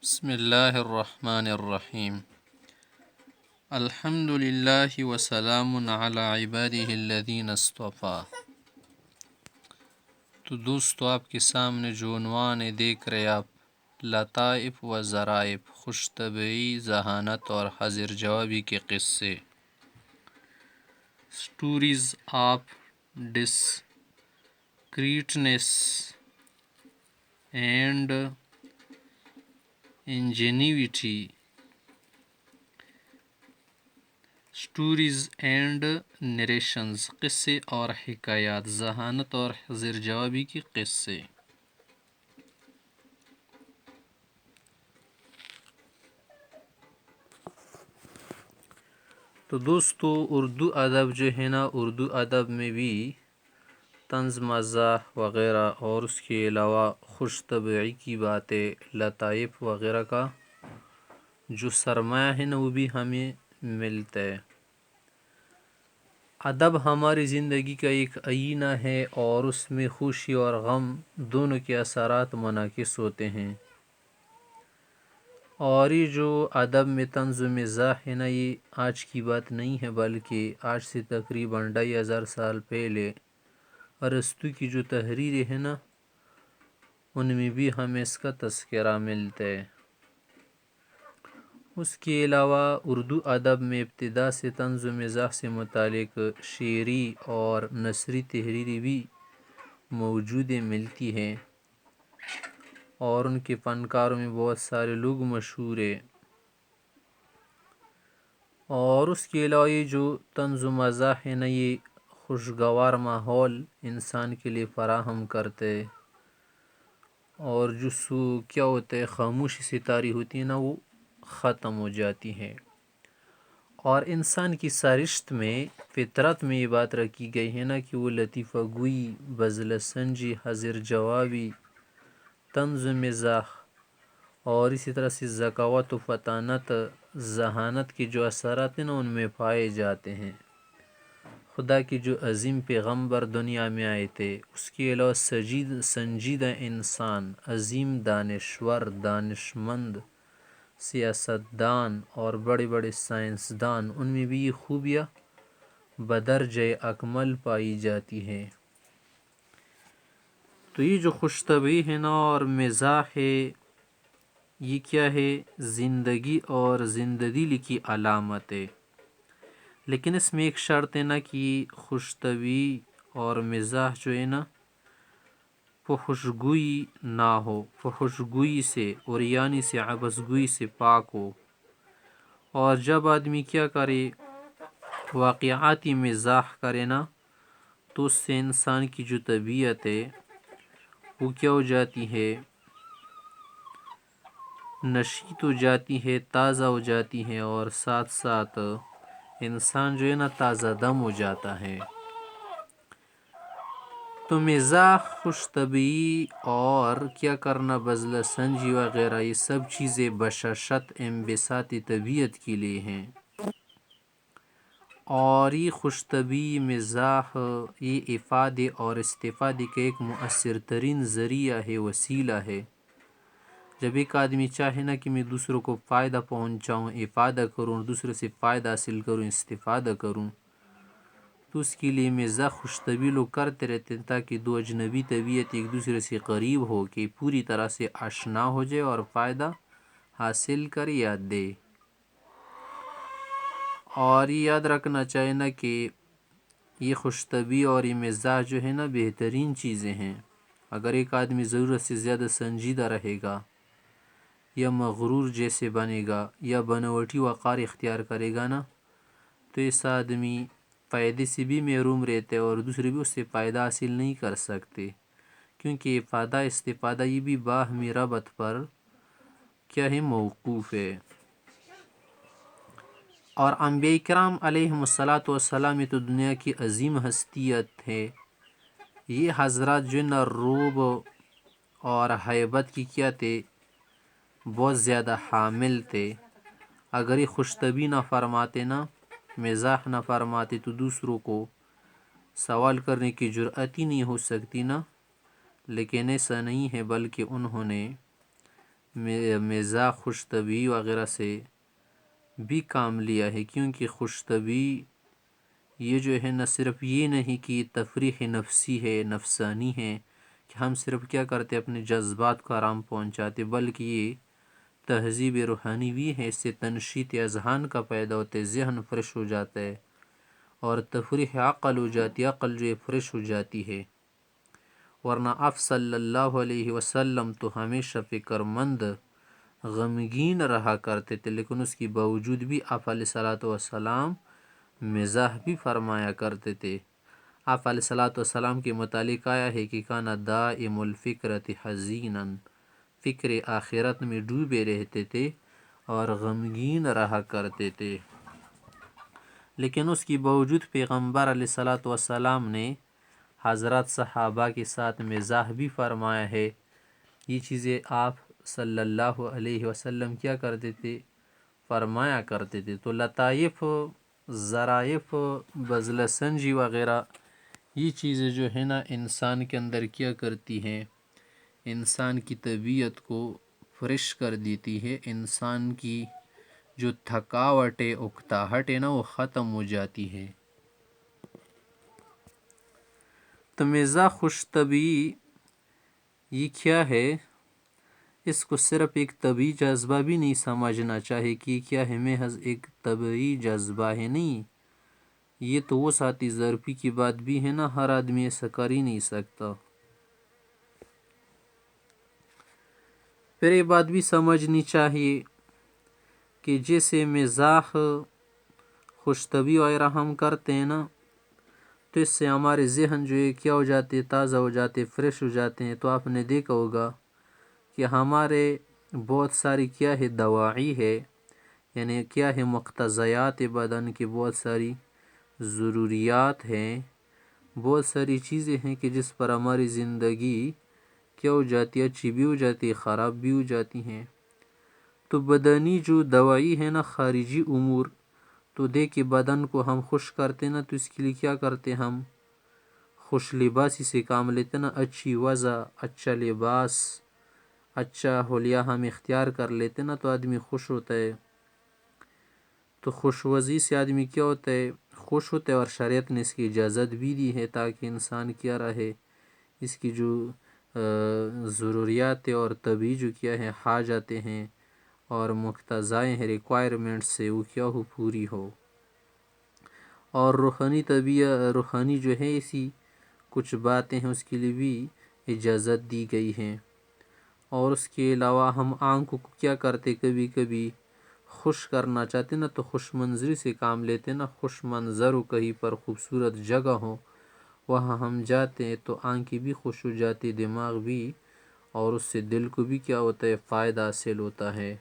بسم اللہ الرحمن الرحیم الحمد للہ وسلام علی عبادہ الذین اصطفیٰ۔ تو دوستو، آپ کے سامنے جو عنوان دیکھ رہے آپ، لطائف و ظرائف، خوش طبعی، ذہانت اور حاضر جوابی کے قصے، stories of discreetness and ingenuity, stories and narrations, قصے اور حکایات، ذہانت اور حاضر جوابی کے قصے۔ تو دوستو، اردو ادب جو ہے نا، اردو ادب میں بھی طنز مزاح وغیرہ اور اس کے علاوہ خوش طبعی کی باتیں، لطائف وغیرہ کا جو سرمایہ ہے نا، وہ بھی ہمیں ملتا ہے۔ ادب ہماری زندگی کا ایک آئینہ ہے اور اس میں خوشی اور غم دونوں کے اثرات منعکس ہوتے ہیں۔ اور یہ جو ادب میں طنز و مزاح ہے نا، یہ آج کی بات نہیں ہے، بلکہ آج سے تقریباً 2500 سال پہلے ارسطو کی جو تحریریں ہیں نا، ان میں بھی ہمیں اس کا تذکرہ ملتا ہے۔ اس کے علاوہ اردو ادب میں ابتدا سے طنز و مزاح سے متعلق شعری اور نثری تحریریں بھی موجود ملتی ہیں، اور ان کے فنکاروں میں بہت سارے لوگ مشہور ہیں۔ اور اس کے علاوہ یہ جو طنز و مزاح ہے نا، یہ خوشگوار ماحول انسان کے لیے فراہم کرتے، اور جو کیا ہوتا ہے، خاموشی سے طاری ہوتی ہے نا، وہ ختم ہو جاتی ہے۔ اور انسان کی سرشت میں، فطرت میں یہ بات رکھی گئی ہے نا کہ وہ لطیفہ گوئی، بذل سنجی، حاضر جوابی، طنز و مزاح اور اسی طرح سے ذکاوت و فطانت، ذہانت کے جو اثرات ہیں نا، ان میں پائے جاتے ہیں۔ خدا کے جو عظیم پیغمبر دنیا میں آئے تھے، اس کے علاوہ سنجیدہ انسان، عظیم دانشور، دانشمند، سیاستدان اور بڑے بڑے سائنسدان، ان میں بھی یہ خوبیاں بدرجہ اکمل پائی جاتی ہیں۔ تو یہ جو خوش طبعی ہے نا اور مزاح ہے، یہ کیا ہے؟ زندگی اور زنددلی کی علامت ہے۔ لیکن اس میں ایک شرط ہے نا کہ خوش طبعی اور مزاح جو ہے نا، فحشگوئی نہ ہو، فحشگوئی سے اور یعنی سے عبث گوئی سے پاک ہو۔ اور جب آدمی کیا کرے، واقعاتی مزاح کرے نا، تو اس سے انسان کی جو طبیعت ہے وہ کیا ہو جاتی ہے؟ نشیط ہو جاتی ہے، تازہ ہو جاتی ہے، اور ساتھ ساتھ انسان جو ہے نا تازہ دم ہو جاتا ہے۔ تو مزاح، خوش طبعی اور کیا کرنا، بذل سنجی وغیرہ، یہ سب چیزیں بشاشت انبساط طبیعت کے لیے ہیں۔ اور یہ خوش طبعی مزاح، یہ افادے اور استفادے کا ایک مؤثر ترین ذریعہ ہے، وسیلہ ہے۔ جب ایک آدمی چاہے نا کہ میں دوسروں کو فائدہ پہنچاؤں، افادہ کروں، دوسروں سے فائدہ حاصل کروں، استفادہ کروں، تو اس کے لیے مزاح، خوش طبعی لوگ کرتے رہتے ہیں، تاکہ دو اجنبی طبیعت ایک دوسرے سے قریب ہو کے پوری طرح سے آشنا ہو جائے اور فائدہ حاصل کر یا دے۔ اور یہ یاد رکھنا چاہیے نا کہ یہ خوش طبعی اور یہ مزاح جو ہے نا بہترین چیزیں ہیں۔ اگر ایک آدمی ضرورت سے زیادہ سنجیدہ رہے گا، یا مغرور جیسے بنے گا، یا بناوٹی وقار اختیار کرے گا نا، تو اس آدمی فائدے سے بھی محروم رہتے اور دوسرے بھی اس سے فائدہ حاصل نہیں کر سکتے، کیونکہ افادہ استفادہ یہ بھی باہمی ربط پر کیا ہے؟ موقوف ہے۔ اور انبیاء کرام علیہم السلام تو دنیا کی عظیم ہستیت ہے۔ یہ حضرات جو نا روب اور ہیبت کی کیا تھے؟ بہت زیادہ حامل تھے۔ اگر یہ خوش طبعی نہ فرماتے نا، مزاح نہ فرماتے، تو دوسروں کو سوال کرنے کی جرأت ہی نہیں ہو سکتی نا۔ لیکن ایسا نہیں ہے، بلکہ انہوں نے مزاح خوش طبعی وغیرہ سے بھی کام لیا ہے، کیونکہ خوش طبعی یہ جو ہے نہ صرف یہ نہیں کہ تفریح نفسی ہے، نفسانی ہے کہ ہم صرف کیا کرتے اپنے جذبات کو آرام پہنچاتے، بلکہ یہ تہذیب روحانی بھی ہے، اس سے تنشیط اذہان کا پیدا ہوتا ہے، ذہن فریش ہو جاتا ہے اور تفریح عقل ہو جاتی ہے، عقل جو ہے فریش ہو جاتی ہے۔ ورنہ آپ صلی اللہ علیہ وسلم تو ہمیشہ فکر مند، غمگین رہا کرتے تھے، لیکن اس کے باوجود بھی آپ علیہ الصلاۃ والسلام مزاح بھی فرمایا کرتے تھے۔ آپ علیہ الصلاۃ والسلام کے متعلق آیا ہے کہ کانا دائم الفکرۃ حزینا، فکر آخرت میں ڈوبے رہتے تھے اور غمگین رہا کرتے تھے، لیکن اس کے باوجود پیغمبر علیہ الصلاۃ والسلام نے حضرات صحابہ کے ساتھ مزاح بھی فرمایا ہے۔ یہ چیزیں آپ صلی اللہ علیہ وسلم کیا کرتے تھے، فرمایا کرتے تھے۔ تو لطائف، ظرائف، بذل سنجی وغیرہ یہ چیزیں جو ہے نا انسان کے اندر کیا کرتی ہیں، انسان کی طبیعت کو فریش کر دیتی ہے، انسان کی جو تھکاوٹ ہے، اکتاہٹ ہے نا، وہ ختم ہو جاتی ہے۔ تو مزاح خوش طبعی یہ کیا ہے، اس کو صرف ایک طبعی جذبہ بھی نہیں سمجھنا چاہیے کہ کیا ہے محض ایک طبعی جذبہ ہے، نہیں، یہ تو وہ ساتھی ظرفی کی بات بھی ہے نا، ہر آدمی ایسا کر ہی نہیں سکتا۔ پھر یہ بات بھی سمجھنی چاہیے کہ جیسے مزاح خوش طبعی وغیرہ ہم کرتے ہیں نا، تو اس سے ہمارے ذہن جو ہے کیا ہو جاتے، تازہ ہو جاتے، فریش ہو جاتے ہیں۔ تو آپ نے دیکھا ہوگا کہ ہمارے بہت ساری کیا ہے دواعی ہے، یعنی کیا ہے مقتضیات بدن کی بہت ساری ضروریات ہیں، بہت ساری چیزیں ہیں کہ جس پر ہماری زندگی کیا ہو جاتی ہے، اچھی بھی ہو جاتی ہے، خراب بھی ہو جاتی ہیں۔ تو بدنی جو دوائی ہے نا، خارجی امور، تو دیکھ بدن کو ہم خوش کرتے نا، تو اس کے لیے کیا کرتے ہم خوش لباسی سے کام لیتے نا، اچھی وضع، اچھا لباس، اچھا حلیہ ہم اختیار کر لیتے نا، تو آدمی خوش ہوتا ہے۔ تو خوش وضعی سے آدمی کیا ہوتا ہے، خوش ہوتا ہے، اور شریعت نے اس کی اجازت بھی دی ہے تاکہ انسان کیا رہے، اس کی جو ضروریات اور طبعی جو کیا ہے حاجتیں ہیں اور مقتضائیں ہیں، ریکوائرمنٹس سے وہ کیا ہو، پوری ہو۔ اور روحانی روحانی جو ہے اسی کچھ باتیں ہیں، اس کے لیے بھی اجازت دی گئی ہیں۔ اور اس کے علاوہ ہم آنکھوں کو کیا کرتے، کبھی کبھی خوش کرنا چاہتے نا، تو خوش منظری سے کام لیتے نا، خوش منظر ہو، کہیں پر خوبصورت جگہ ہو، وہاں ہم جاتے ہیں تو آنکھیں بھی خوش ہو جاتی، دماغ بھی، اور اس سے دل کو بھی کیا ہوتا ہے، فائدہ حاصل ہوتا ہے۔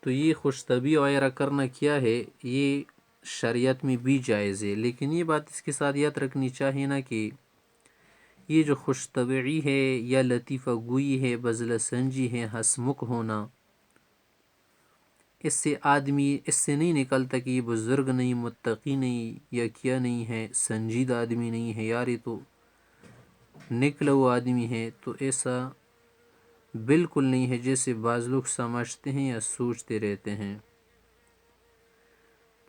تو یہ خوش طبعی وغیرہ کرنا کیا ہے، یہ شریعت میں بھی جائز ہے، لیکن یہ بات اس کے ساتھ یاد رکھنی چاہیے نا کہ یہ جو خوش طبعی ہے یا لطیفہ گوئی ہے، بذل سنجی ہے، ہنسمکھ ہونا، اس سے آدمی اس سے نہیں نکلتا کہ یہ بزرگ نہیں، متقی نہیں، یا کیا نہیں ہے، سنجیدہ آدمی نہیں ہے، یار یہ تو نکلا ہوا آدمی ہے۔ تو ایسا بالکل نہیں ہے جیسے بعض لوگ سمجھتے ہیں یا سوچتے رہتے ہیں۔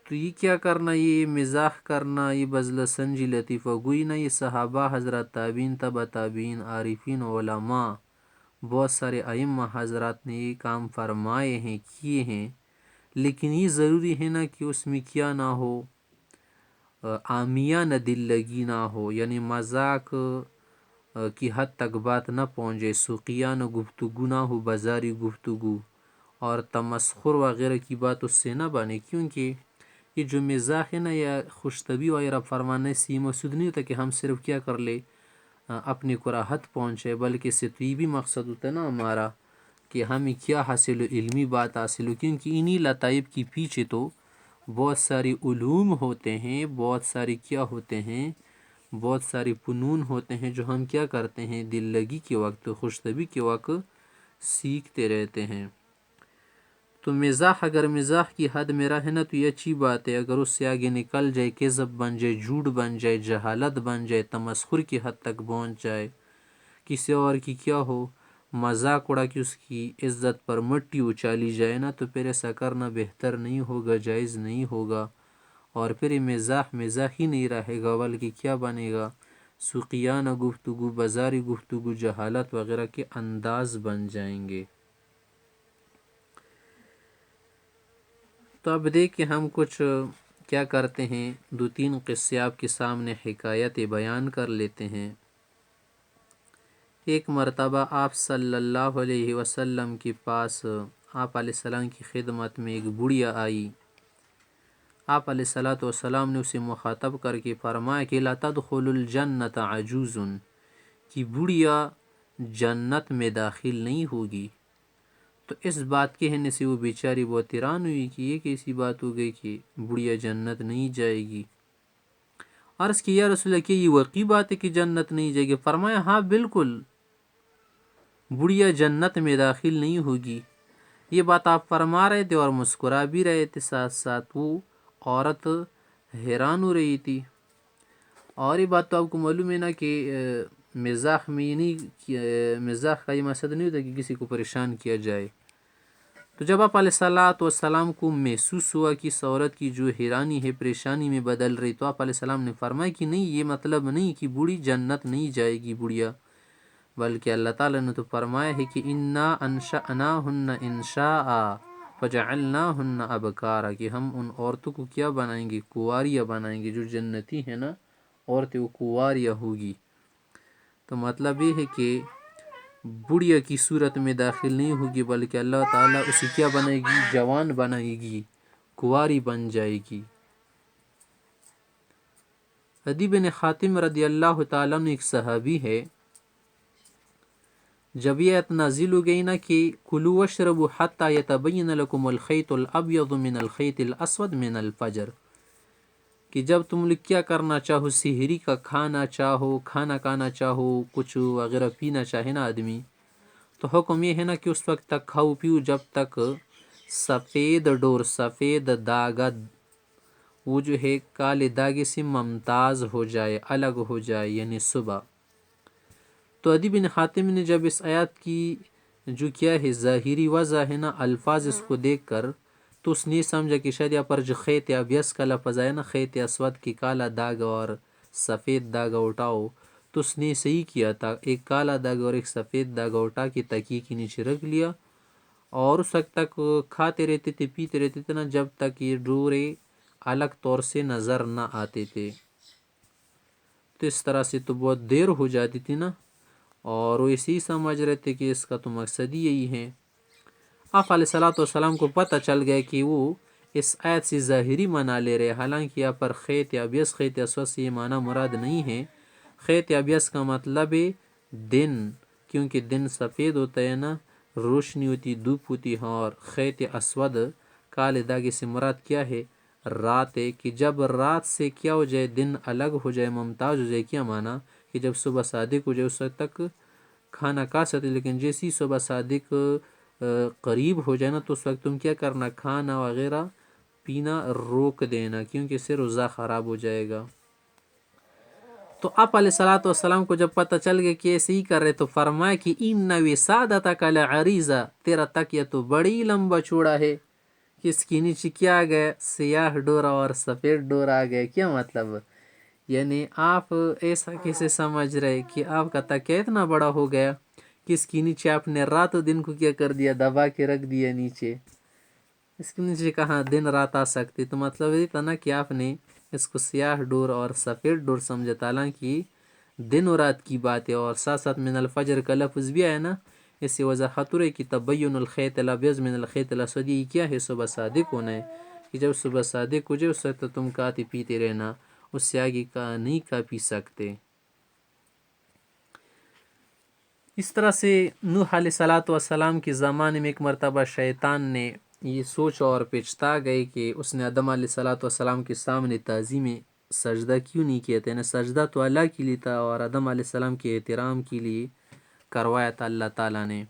تو یہ کیا کرنا، یہ مزاح کرنا، یہ بذل سنجی، لطیفہ گوئی نا، یہ صحابہ حضرات، تابعین، تبع تابعین، عارفین، علماء، بہت سارے ائمہ حضرات نے یہ کام فرمائے ہیں، کیے ہیں، لیکن یہ ضروری ہے نا کہ اس میں کیا نہ ہو، عامیانہ دل لگی نہ ہو، یعنی مذاق کی حد تک بات نہ پہنچے، سوقیانہ گفتگو نہ ہو، بازاری گفتگو اور تمسخر وغیرہ کی بات اس سے نہ بنے، کیونکہ یہ جو مزاح ہے نا یا خوش طبعی وغیرہ فرمانے سے یہ مقصود نہیں ہوتا کہ ہم صرف کیا کر لے، اپنی کو راحت پہنچے، بلکہ اس سے تو یہ بھی مقصد ہوتا ہے نا ہمارا کہ ہمیں کیا حاصل ہو، علمی بات حاصل ہو، کیونکہ انہی لطائف کی پیچھے تو بہت ساری علوم ہوتے ہیں، بہت ساری کیا ہوتے ہیں، بہت ساری فنون ہوتے ہیں جو ہم کیا کرتے ہیں، دل لگی کے وقت، خوش طبعی کے وقت سیکھتے رہتے ہیں۔ تو مزاح اگر مزاح کی حد میں رہے نا تو یہ اچھی بات ہے، اگر اس سے آگے نکل جائے، کذب بن جائے، جھوٹ بن جائے، جہالت بن جائے، تمسخر کی حد تک پہنچ جائے، کسی اور کی کیا ہو مذاق اڑا کہ اس کی عزت پر مٹی اچالی جائے نا، تو پھر ایسا کرنا بہتر نہیں ہوگا، جائز نہیں ہوگا، اور پھر یہ مزاح ہی نہیں رہے گا، بلکہ کیا بنے گا، سوقیانہ گفتگو، بازاری گفتگو، جہالت وغیرہ کے انداز بن جائیں گے۔ تو اب دیکھیں ہم کچھ کیا کرتے ہیں، 2-3 قصے آپ کے سامنے حکایت بیان کر لیتے ہیں۔ ایک مرتبہ آپ صلی اللہ علیہ وسلم کے پاس آپ علیہ السلام کی خدمت میں ایک بڑھیا آئی۔ آپ علیہ السلام نے اسے مخاطب کر کے فرمایا کہ لا تدخل الجنت عجوز، کہ بڑھیا جنت میں داخل نہیں ہوگی۔ تو اس بات کہنے سے وہ بیچاری بہت حیران ہوئی کہ یہ کیسی بات ہو گئی کہ بڑھیا جنت نہیں جائے گی۔ عرض کی یا رسول اللہ کہ یہ واقعی بات ہے کہ جنت نہیں جائے گی؟ فرمایا ہاں بالکل، بڑھیا جنت میں داخل نہیں ہوگی۔ یہ بات آپ فرما رہے تھے اور مسکرا بھی رہے تھے، ساتھ ساتھ وہ عورت حیران ہو رہی تھی۔ اور یہ بات تو آپ کو معلوم ہے نا کہ مزاح میں یہ نہیں، مزاح کا یہ مقصد نہیں ہوتا کہ کسی کو پریشان کیا جائے۔ تو جب آپ علیہ السلام کو محسوس ہوا کہ اس عورت کی جو حیرانی ہے پریشانی میں بدل رہی، تو آپ علیہ السلام نے فرمایا کہ نہیں، یہ مطلب نہیں کہ بوڑھی جنت نہیں جائے گی بڑھیا، بلکہ اللہ تعالیٰ نے تو فرمایا ہے کہ انا انشأناہن انشاء فجعلناہن ابکارا، کہ ہم ان عورتوں کو کیا بنائیں گے، کنواریاں بنائیں گے، جو جنتی ہیں نا عورتیں وہ کنواریاں ہوگی۔ تو مطلب یہ ہے کہ بڑھیا کی صورت میں داخل نہیں ہوگی، بلکہ اللہ تعالیٰ اسے کیا بنائے گی، جوان بنائے گی، کنواری بن جائے گی۔ عدی بن حاتم رضی اللہ تعالیٰ عنہ ایک صحابی ہے، جب یہ آیت نازل ہو گئی نا کہ کلوا واشربوا حتی یتبین لکم الخیط الابیض من الخیط الاسود من الفجر، کہ جب تم لوگ کیا کرنا چاہو، سحری کا کھانا چاہو، کھانا کھانا چاہو، کچھ وغیرہ پینا چاہے نا آدمی، تو حکم یہ ہے نا کہ اس وقت تک کھاؤ پیو جب تک سفید ڈور، سفید داغا، وہ جو ہے کالے داغے سے ممتاز ہو جائے، الگ ہو جائے، یعنی صبح۔ تو عدی بن حاتم نے جب اس آیات کی جو کیا ہے ظاہری وضع ہے نا الفاظ اس کو دیکھ کر، تو اس نے سمجھا کہ شاید یہاں پر جو خیط ابیض کا لفظ آیا نا، خیط اسود کی کالا داغ اور سفید داغ اٹھاؤ، تو اس نے صحیح کیا تھا، ایک کالا داغ اور ایک سفید داغ اٹھا کے تکیے کے نیچے رکھ لیا، اور اس وقت تک کھاتے رہتے تھے، پیتے رہتے تھے نا جب تک یہ ڈورے الگ طور سے نظر نہ آتے تھے۔ تو اس طرح سے تو بہت دیر ہو جاتی تھی نا، اور وہ اسی سمجھ رہے تھے کہ اس کا تو مقصد ہی یہی ہے۔ آپ علیہ السلام کو پتہ چل گیا کہ وہ اس آیت سے ظاہری معنی لے رہے، حالانکہ یہاں پر خیط ابیض، خیط اسود سے یہ معنی مراد نہیں ہے۔ خیط ابیض کا مطلب ہے دن، کیونکہ دن سفید ہوتا ہے نا، روشنی ہوتی، دھوپ ہوتی ہے، اور خیط اسود کالے داغے سے مراد کیا ہے، رات ہے، کہ جب رات سے کیا ہو جائے، دن الگ ہو جائے، ممتاز ہو جائے، کیا معنی کہ جب صبح صادق ہو جائے اس وقت تک کھانا کھا سکتے، لیکن جیسی صبح صادق قریب ہو جائے نا، تو اس وقت تم کیا کرنا، کھانا وغیرہ پینا روک دینا، کیونکہ اس سے روزہ خراب ہو جائے گا۔ تو آپ علیہ السلام کو جب پتہ چل گیا کہ ایسے ہی کر رہے، تو فرمایا کہ ان وسادتک لعریضہ، تیرا تکیہ تو بڑی لمبا چوڑا ہے، کہ اس کے نیچے کیا آ گیا، سیاہ ڈورا اور سفید ڈورا آ گیا۔ کیا مطلب، یعنی آپ ایسا کیسے سمجھ رہے کہ آپ کا تکیہ اتنا بڑا ہو گیا کہ اس کے نیچے آپ نے رات و دن کو کیا کر دیا، دبا کے رکھ دیا نیچے، اس کے نیچے کہاں دن رات آ سکتی؟ تو مطلب یہ تھا نا کہ آپ نے اس کو سیاہ ڈور اور سفید ڈور سمجھا، حالانکہ دن و رات کی بات ہے، اور ساتھ ساتھ من الفجر کا لفظ بھی آیا نا، اس سے وضاحت ہو رہی کہ تبین الخیط الابیض من الخیط الاسود، یہ کیا ہے، صبح صادق ہونا ہے، کہ جب صبح صادق ہو جائے اس وقت تم کھاتے پیتے رہنا، اس سے آگے کا نہیں کھا پی سکتے۔ اس طرح سے نوح علیہ السلام کے زمانے میں ایک مرتبہ شیطان نے یہ سوچ اور پیچتا گئی کہ اس نے آدم علیہ السلام کے سامنے تعظیم سجدہ کیوں نہیں کیا تھا، یعنی سجدہ تو اللہ کے لیے تھا، اور آدم علیہ السلام کے احترام کے لیے کروایا تھا اللہ تعالیٰ نے۔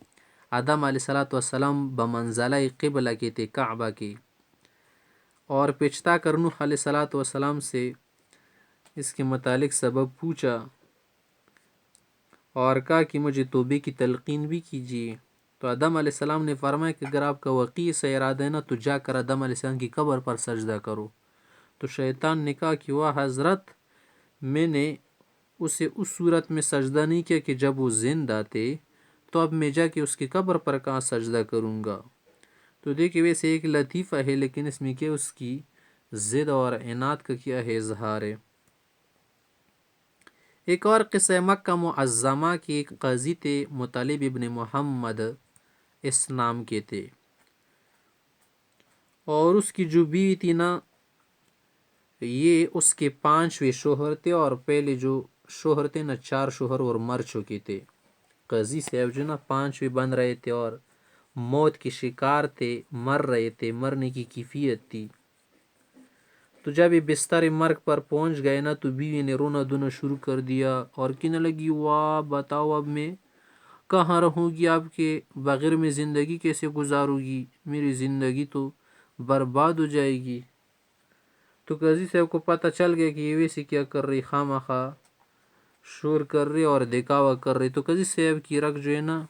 آدم علیہ السلام بمنزلہ قبلہ کے تھے، کعبہ کے، اور پیچتا کر نوح علیہ السلام سے اس کے متعلق سبب پوچھا اور کہا کہ مجھے توبے کی تلقین بھی کیجیے. تو آدم علیہ السلام نے فرمایا کہ اگر آپ کا وقی سے ارادہ ہے نا تو جا کر آدم علیہ السلام کی قبر پر سجدہ کرو. تو شیطان نے کہا کہ واہ حضرت، میں نے اسے اس صورت میں سجدہ نہیں کیا کہ جب وہ زندہ تھے، تو اب میں جا کے اس کی قبر پر کہاں سجدہ کروں گا. تو دیکھیں ویسے ایک لطیفہ ہے، لیکن اس میں کیا اس کی ضد اور عناد کا کیا ہے اظہار ہے. ایک اور قصہ مکہ معظمہ کے ایک قاضی تھے، مطلب ابن محمد اس نام کے تھے، اور اس کی جو بیوی تھی نا، یہ اس کے 5ویں شوہر تھے، اور پہلے جو شوہر تھے نا 4 شوہر اور مر چکے تھے. قاضی صاحب جو نا 5ویں بن رہے تھے اور موت کے شکار تھے، مر رہے تھے، مرنے کی کیفیت تھی. تو جب یہ بستر مرگ پر پہنچ گئے نا، تو بیوی نے رونا دھونا شروع کر دیا اور کہنے لگی واہ بتاؤ اب میں کہاں رہوں گی، آپ کے بغیر میں زندگی کیسے گزاروں گی، میری زندگی تو برباد ہو جائے گی. تو قاضی صاحب کو پتہ چل گیا کہ یہ ویسے کیا کر رہی، خواہ مخواہ شور کر رہی اور دکھاوا کر رہی. تو قاضی صاحب کی رگ جو ہے نا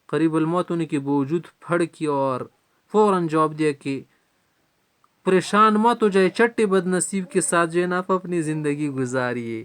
قریب الموت ہونے کے باوجود پھڑکی اور فوراً جواب دیا کہ پریشان مت ہو جائے، چٹے بد نصیب کے ساتھ جو ہے نا آپ اپنی زندگی گزاریے.